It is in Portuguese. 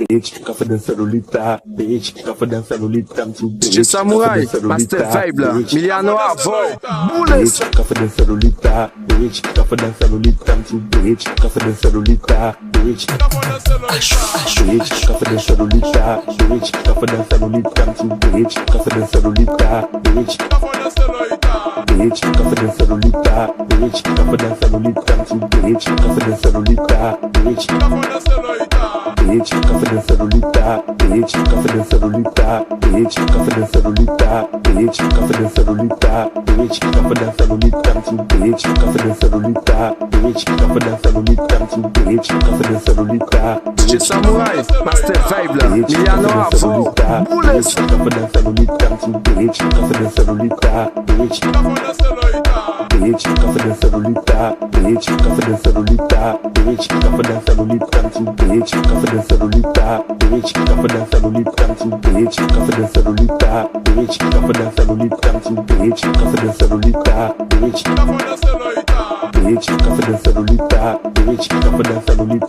bitch, confidence celulita, bitch, confidence celulita, I'm too bitch. DJ Samouraï, Master Faible, Miliano Arvo, Bitch, confidence celulita, bitch, confidence celulita, I'm too bitch, confidence celulita, bitch. Bitch, confidence celulita, bitch, confidence celulita, I'm too bitch, confidence celulita, bitch. Bitch, confidence celulita, bitch, confidence celulita, I'm too bitch, confidence celulita, bitch. Bitch, confidence celulita, bitch, confidence celulita, bitch, confidence celulita, bitch, confidence celulita, bitch, confidence celulita, I'm too bitch, confidence celulita, bitch, confidence celulita, I'm too bitch, confidence celulita. DJ Samouraï, Master Faible, Miliano Arvo, Bitch, confidence celulita, I'm too bitch, confidence celulita, bitch. Bitch, confidence celulita, bitch, confidence celulita, bitch, confidence celulita, I'm too bitch, confidence celulita, bitch, confidence celulita, I'm too bitch, confidence celulita, bitch, confidence celulita, I'm too bitch, confidence celulita, bitch, bitch, confidence celulita, bitch, confidence celulita.